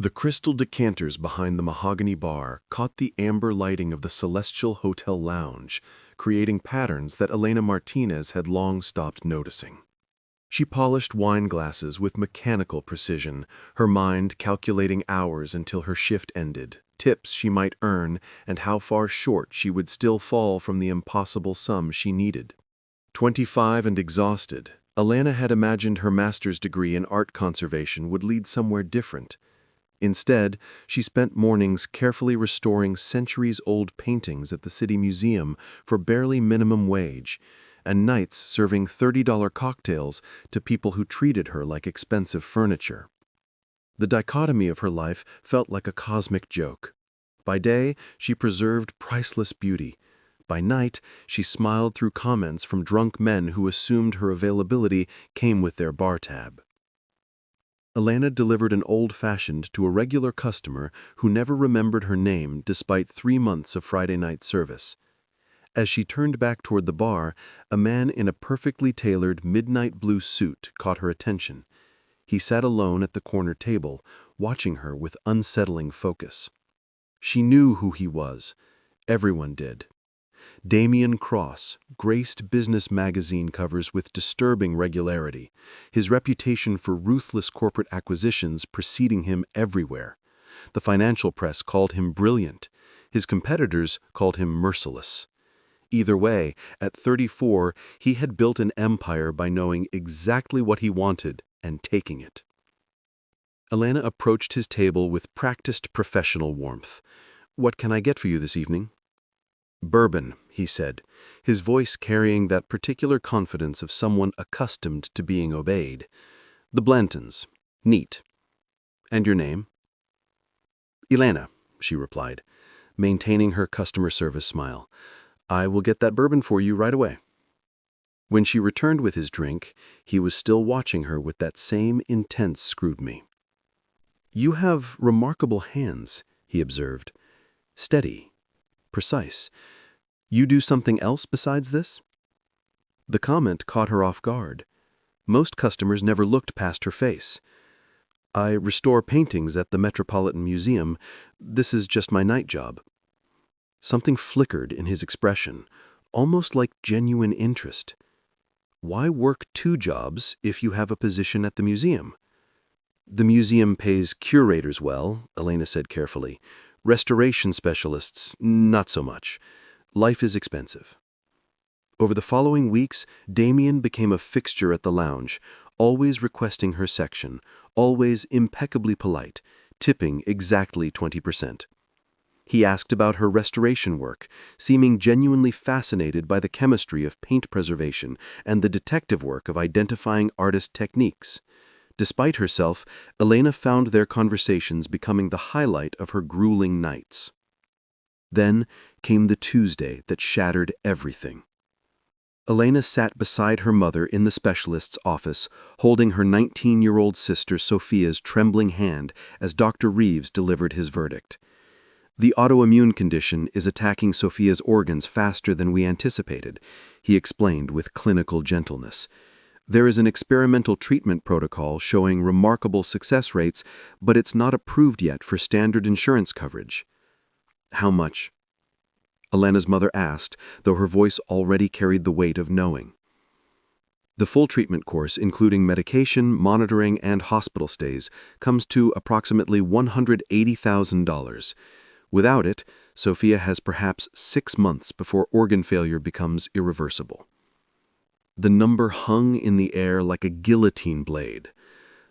The crystal decanters behind the mahogany bar caught the amber lighting of the celestial hotel lounge, creating patterns that Elena Martinez had long stopped noticing. She polished wine glasses with mechanical precision, her mind calculating hours until her shift ended, tips she might earn, and how far short she would still fall from the impossible sum she needed. 25 and exhausted, Elena had imagined her master's degree in art conservation would lead somewhere different. Instead, she spent mornings carefully restoring centuries-old paintings at the city museum for barely minimum wage, and nights serving $30 cocktails to people who treated her like expensive furniture. The dichotomy of her life felt like a cosmic joke. By day, she preserved priceless beauty. By night, she smiled through comments from drunk men who assumed her availability came with their bar tab. Elena delivered an old-fashioned to a regular customer who never remembered her name despite 3 months of Friday night service. As she turned back toward the bar, a man in a perfectly tailored midnight blue suit caught her attention. He sat alone at the corner table, watching her with unsettling focus. She knew who he was. Everyone did. Damien Cross graced business magazine covers with disturbing regularity, his reputation for ruthless corporate acquisitions preceding him everywhere. The financial press called him brilliant. His competitors called him merciless. Either way, at 34, he had built an empire by knowing exactly what he wanted and taking it. Elena approached his table with practiced professional warmth. "What can I get for you this evening?" "Bourbon," he said, his voice carrying that particular confidence of someone accustomed to being obeyed. "The Blantons. Neat. And your name?" "Elena," she replied, maintaining her customer service smile. "I will get that bourbon for you right away." When she returned with his drink, he was still watching her with that same intense scrutiny. "You have remarkable hands," he observed. "Steady. Precise. You do something else besides this?" The comment caught her off guard. Most customers never looked past her face. "I restore paintings at the Metropolitan Museum. This is just my night job." Something flickered in his expression, almost like genuine interest. "Why work 2 jobs if you have a position at the museum?" "The museum pays curators well," Elena said carefully. "Restoration specialists, not so much. Life is expensive." Over the following weeks, Damien became a fixture at the lounge, always requesting her section, always impeccably polite, tipping exactly 20%. He asked about her restoration work, seeming genuinely fascinated by the chemistry of paint preservation and the detective work of identifying artist techniques. Despite herself, Elena found their conversations becoming the highlight of her grueling nights. Then came the Tuesday that shattered everything. Elena sat beside her mother in the specialist's office, holding her 19-year-old sister Sophia's trembling hand as Dr. Reeves delivered his verdict. "The autoimmune condition is attacking Sophia's organs faster than we anticipated," he explained with clinical gentleness. "There is an experimental treatment protocol showing remarkable success rates, but it's not approved yet for standard insurance coverage." "How much?" Elena's mother asked, though her voice already carried the weight of knowing. "The full treatment course, including medication, monitoring, and hospital stays, comes to approximately $180,000. Without it, Sophia has perhaps 6 months before organ failure becomes irreversible." The number hung in the air like a guillotine blade.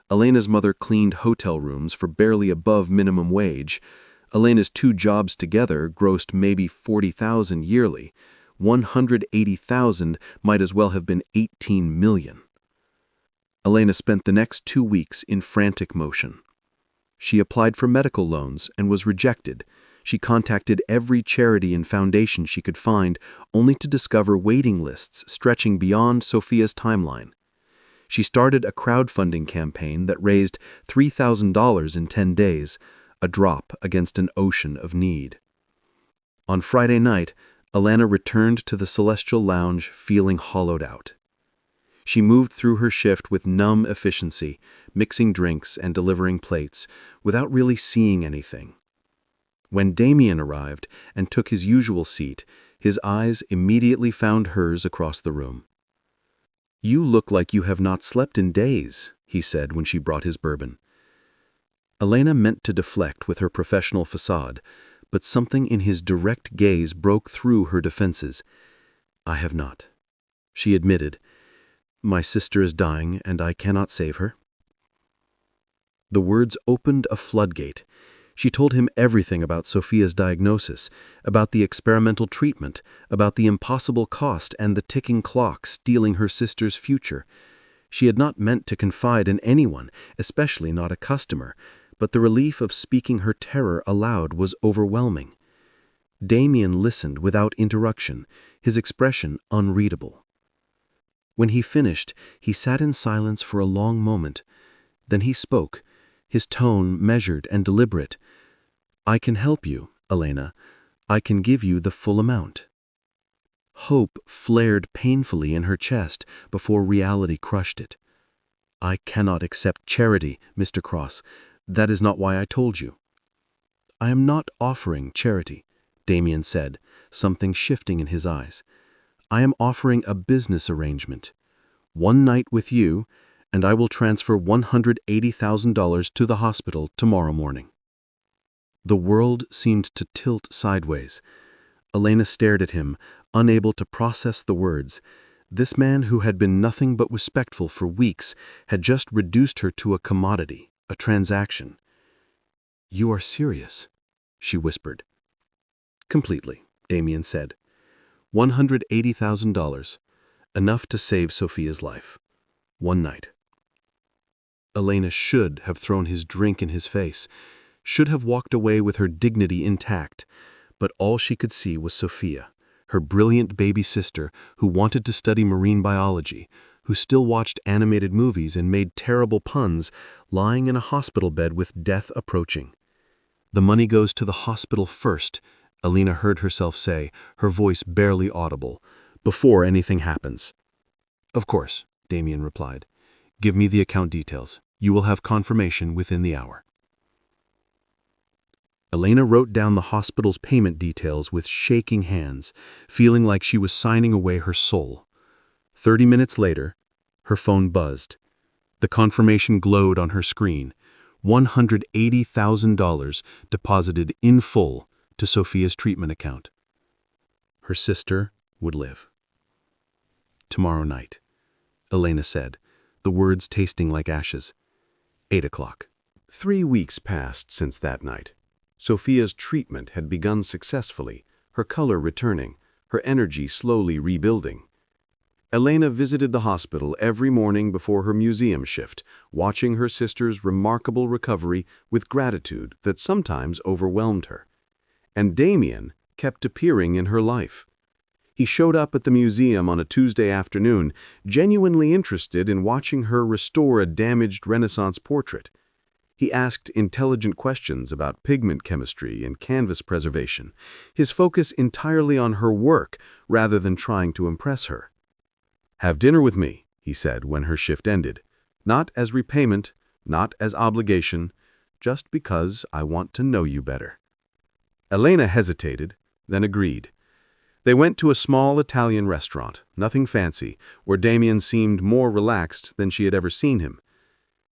Elena's mother cleaned hotel rooms for barely above minimum wage. Elena's 2 jobs together grossed maybe $40,000 yearly. $180,000 might as well have been $18 million. Elena spent the next 2 weeks in frantic motion. She applied for medical loans and was rejected. She contacted every charity and foundation she could find, only to discover waiting lists stretching beyond Sophia's timeline. She started a crowdfunding campaign that raised $3,000 in 10 days, a drop against an ocean of need. On Friday night, Elena returned to the Celestial Lounge feeling hollowed out. She moved through her shift with numb efficiency, mixing drinks and delivering plates, without really seeing anything. When Damien arrived and took his usual seat, his eyes immediately found hers across the room. "You look like you have not slept in days," he said when she brought his bourbon. Elena meant to deflect with her professional facade, but something in his direct gaze broke through her defenses. "I have not," she admitted. "My sister is dying, and I cannot save her." The words opened a floodgate. She told him everything about Sophia's diagnosis, about the experimental treatment, about the impossible cost and the ticking clock stealing her sister's future. She had not meant to confide in anyone, especially not a customer, but the relief of speaking her terror aloud was overwhelming. Damien listened without interruption, his expression unreadable. When he finished, he sat in silence for a long moment. Then he spoke, his tone measured and deliberate. "I can help you, Elena. I can give you the full amount." Hope flared painfully in her chest before reality crushed it. "I cannot accept charity, Mr. Cross. That is not why I told you." "I am not offering charity," Damien said, something shifting in his eyes. "I am offering a business arrangement. One night with you, and I will transfer $180,000 to the hospital tomorrow morning." The world seemed to tilt sideways. Elena stared at him, unable to process the words. This man who had been nothing but respectful for weeks had just reduced her to a commodity, a transaction. "You are serious?" she whispered. "Completely," Damien said. $180,000, enough to save Sophia's life. One night. Elena should have thrown his drink in his face, should have walked away with her dignity intact, but all she could see was Sophia, her brilliant baby sister who wanted to study marine biology, who still watched animated movies and made terrible puns, lying in a hospital bed with death approaching. "The money goes to the hospital first," Elena heard herself say, her voice barely audible, "before anything happens." "Of course," Damien replied. "Give me the account details. You will have confirmation within the hour." Elena wrote down the hospital's payment details with shaking hands, feeling like she was signing away her soul. 30 minutes later, her phone buzzed. The confirmation glowed on her screen. $180,000 deposited in full to Sophia's treatment account. Her sister would live. "Tomorrow night," Elena said, the words tasting like ashes. 8 o'clock. 3 weeks passed since that night. Sophia's treatment had begun successfully, her color returning, her energy slowly rebuilding. Elena visited the hospital every morning before her museum shift, watching her sister's remarkable recovery with gratitude that sometimes overwhelmed her. And Damien kept appearing in her life. He showed up at the museum on a Tuesday afternoon, genuinely interested in watching her restore a damaged Renaissance portrait. He asked intelligent questions about pigment chemistry and canvas preservation, his focus entirely on her work rather than trying to impress her. "Have dinner with me," he said when her shift ended. "Not as repayment, not as obligation, just because I want to know you better." Elena hesitated, then agreed. They went to a small Italian restaurant, nothing fancy, where Damien seemed more relaxed than she had ever seen him.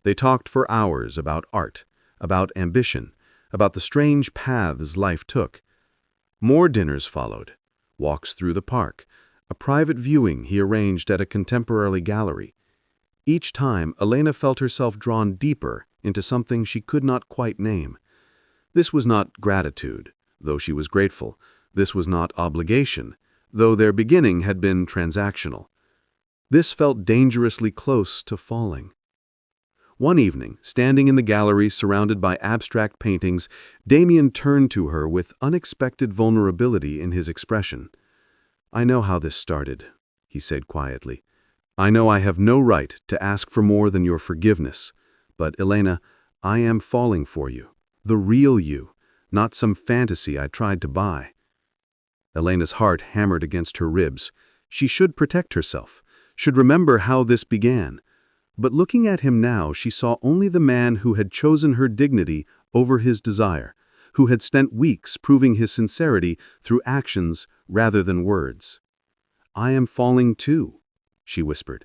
They talked for hours about art, about ambition, about the strange paths life took. More dinners followed, walks through the park, a private viewing he arranged at a contemporary gallery. Each time, Elena felt herself drawn deeper into something she could not quite name. This was not gratitude, though she was grateful. This was not obligation, though their beginning had been transactional. This felt dangerously close to falling. One evening, standing in the gallery surrounded by abstract paintings, Damien turned to her with unexpected vulnerability in his expression. "I know how this started," he said quietly. "I know I have no right to ask for more than your forgiveness. But, Elena, I am falling for you. The real you, not some fantasy I tried to buy." Elena's heart hammered against her ribs. She should protect herself. should remember how this began. But looking at him now, she saw only the man who had chosen her dignity over his desire, who had spent weeks proving his sincerity through actions rather than words. "I am falling too," she whispered.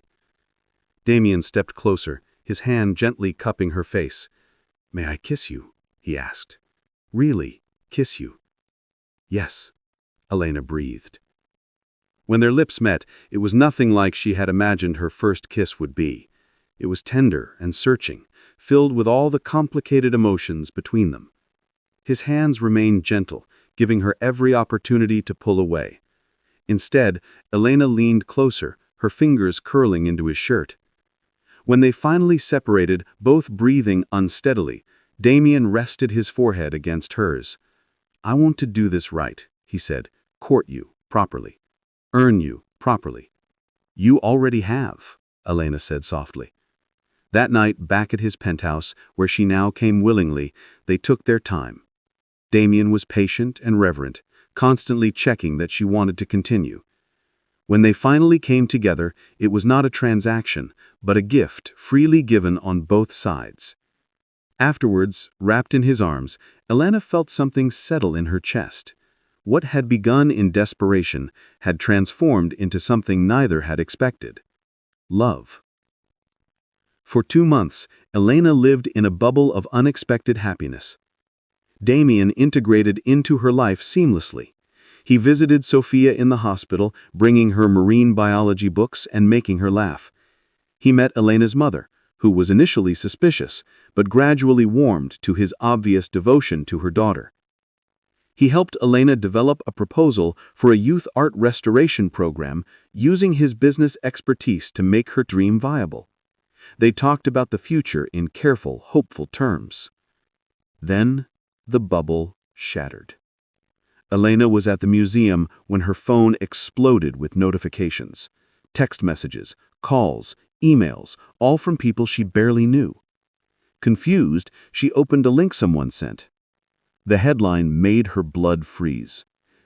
Damien stepped closer, his hand gently cupping her face. "May I kiss you?" he asked. "Really, kiss you?" "Yes," Elena breathed. When their lips met, it was nothing like she had imagined her first kiss would be. It was tender and searching, filled with all the complicated emotions between them. His hands remained gentle, giving her every opportunity to pull away. Instead, Elena leaned closer, her fingers curling into his shirt. When they finally separated, both breathing unsteadily, Damien rested his forehead against hers. "I want to do this right," he said. "Court you, properly. Earn you, properly." "You already have," Elena said softly. That night, back at his penthouse, where she now came willingly, they took their time. Damien was patient and reverent, constantly checking that she wanted to continue. When they finally came together, it was not a transaction, but a gift freely given on both sides. Afterwards, wrapped in his arms, Elena felt something settle in her chest. What had begun in desperation had transformed into something neither had expected: love. For 2 months, Elena lived in a bubble of unexpected happiness. Damien integrated into her life seamlessly. He visited Sophia in the hospital, bringing her marine biology books and making her laugh. He met Elena's mother, who was initially suspicious, but gradually warmed to his obvious devotion to her daughter. He helped Elena develop a proposal for a youth art restoration program, using his business expertise to make her dream viable. They talked about the future in careful, hopeful terms. Then, the bubble shattered. Elena was at the museum when her phone exploded with notifications. Text messages, calls, emails, all from people she barely knew. Confused, she opened a link someone sent. The headline made her blood freeze.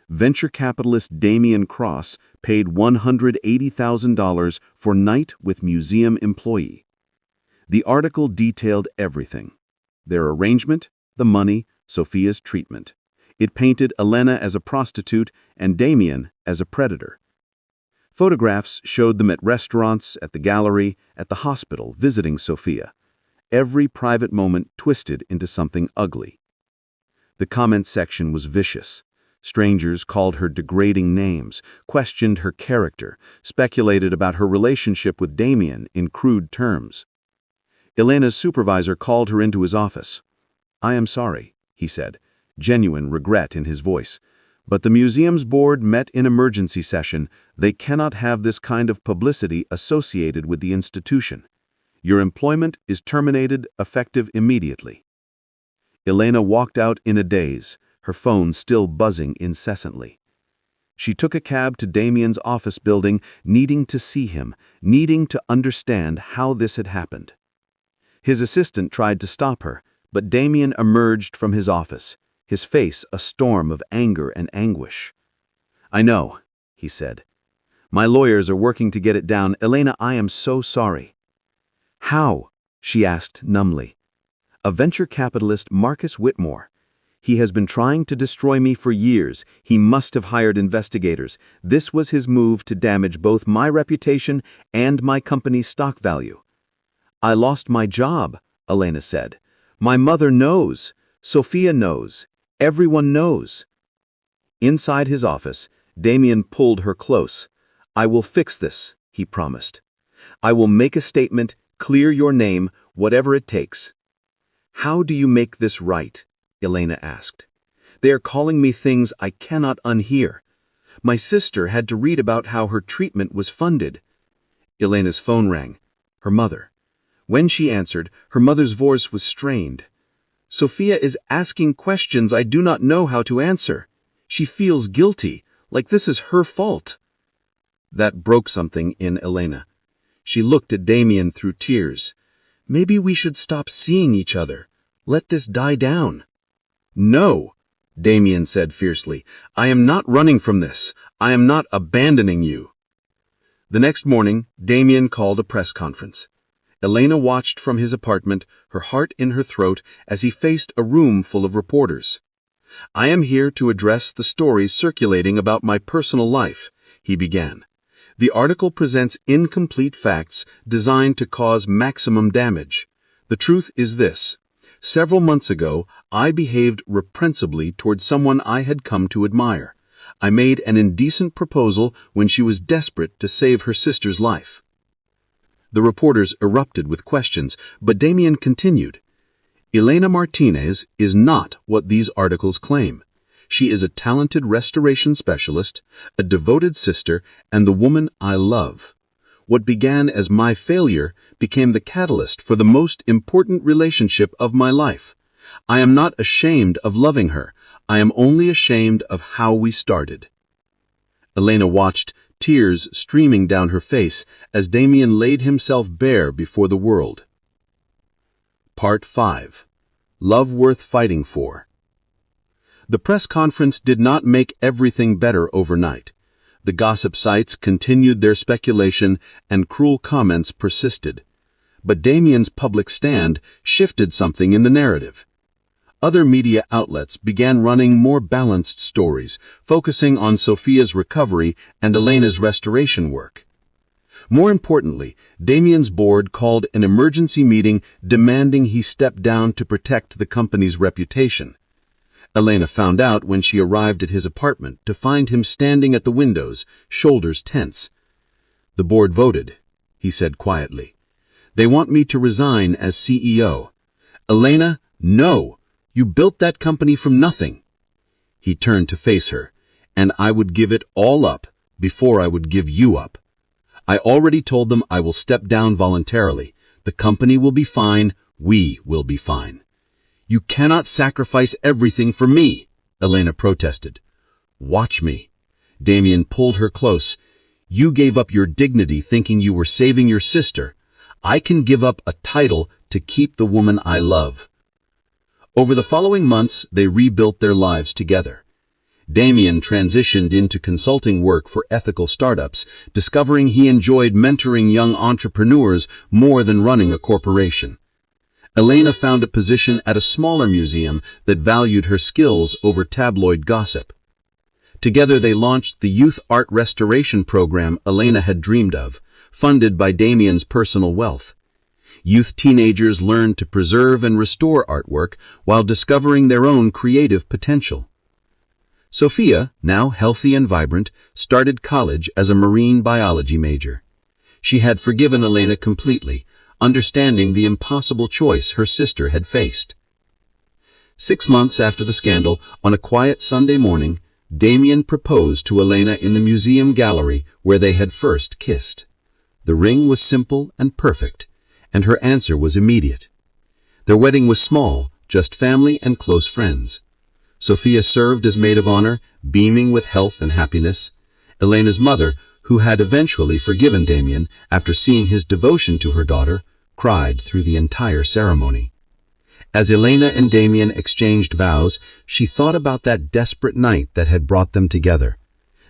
Venture capitalist Damien Cross paid $180,000 for night with museum employee. The article detailed everything: their arrangement, the money, Sophia's treatment. It painted Elena as a prostitute and Damien as a predator. Photographs showed them at restaurants, at the gallery, at the hospital, visiting Sophia. Every private moment twisted into something ugly. The comment section was vicious. Strangers called her degrading names, questioned her character, speculated about her relationship with Damien in crude terms. Elena's supervisor called her into his office. "I am sorry," he said, genuine regret in his voice. "But the museum's board met in emergency session. They cannot have this kind of publicity associated with the institution. Your employment is terminated, effective immediately." Elena walked out in a daze, her phone still buzzing incessantly. She took a cab to Damien's office building, needing to see him, needing to understand how this had happened. His assistant tried to stop her, but Damien emerged from his office, his face a storm of anger and anguish. "I know," he said. "My lawyers are working to get it down. Elena, I am so sorry." "How?" she asked numbly. "A venture capitalist, Marcus Whitmore. He has been trying to destroy me for years. He must have hired investigators. This was his move to damage both my reputation and my company's stock value." "I lost my job," Elena said. "My mother knows. Sophia knows. Everyone knows." Inside his office, Damien pulled her close. "I will fix this," he promised. "I will make a statement, clear your name, whatever it takes." "How do you make this right?" Elena asked. "They are calling me things I cannot unhear. My sister had to read about how her treatment was funded." Elena's phone rang. Her mother. When she answered, her mother's voice was strained. "Sophia is asking questions I do not know how to answer. She feels guilty, like this is her fault." That broke something in Elena. She looked at Damien through tears. "Maybe we should stop seeing each other. Let this die down." "No," Damien said fiercely. "I am not running from this. I am not abandoning you." The next morning, Damien called a press conference. Elena watched from his apartment, her heart in her throat, as he faced a room full of reporters. "I am here to address the stories circulating about my personal life," he began. "The article presents incomplete facts designed to cause maximum damage. The truth is this. Several months ago, I behaved reprehensibly toward someone I had come to admire. I made an indecent proposal when she was desperate to save her sister's life." The reporters erupted with questions, but Damien continued. "Elena Martinez is not what these articles claim. She is a talented restoration specialist, a devoted sister, and the woman I love. What began as my failure became the catalyst for the most important relationship of my life. I am not ashamed of loving her. I am only ashamed of how we started." Elena watched, tears streaming down her face, as Damien laid himself bare before the world. Part 5. Love Worth Fighting For. The press conference did not make everything better overnight. The gossip sites continued their speculation and cruel comments persisted. But Damien's public stand shifted something in the narrative. Other media outlets began running more balanced stories, focusing on Sophia's recovery and Elena's restoration work. More importantly, Damien's board called an emergency meeting demanding he step down to protect the company's reputation. Elena found out when she arrived at his apartment to find him standing at the windows, shoulders tense. "The board voted," he said quietly. "They want me to resign as CEO. Elena, no! You built that company from nothing." He turned to face her. "And I would give it all up before I would give you up. I already told them I will step down voluntarily. The company will be fine. We will be fine." "You cannot sacrifice everything for me," Elena protested. "Watch me." Damien pulled her close. "You gave up your dignity thinking you were saving your sister. I can give up a title to keep the woman I love." Over the following months, they rebuilt their lives together. Damien transitioned into consulting work for ethical startups, discovering he enjoyed mentoring young entrepreneurs more than running a corporation. Elena found a position at a smaller museum that valued her skills over tabloid gossip. Together they launched the youth art restoration program Elena had dreamed of, funded by Damien's personal wealth. Youth teenagers learned to preserve and restore artwork while discovering their own creative potential. Sophia, now healthy and vibrant, started college as a marine biology major. She had forgiven Elena completely, understanding the impossible choice her sister had faced. 6 months after the scandal, on a quiet Sunday morning, Damien proposed to Elena in the museum gallery where they had first kissed. The ring was simple and perfect, and her answer was immediate. Their wedding was small, just family and close friends. Sophia served as maid of honor, beaming with health and happiness. Elena's mother, who had eventually forgiven Damien after seeing his devotion to her daughter, cried through the entire ceremony. As Elena and Damien exchanged vows, she thought about that desperate night that had brought them together.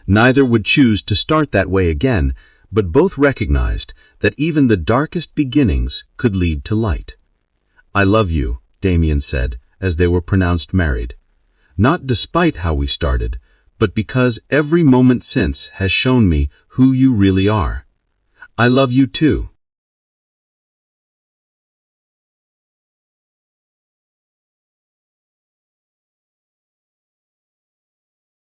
Neither would choose to start that way again, but both recognized that even the darkest beginnings could lead to light. "I love you," Damien said, as they were pronounced married. "Not despite how we started, but because every moment since has shown me who you really are." "I love you too,"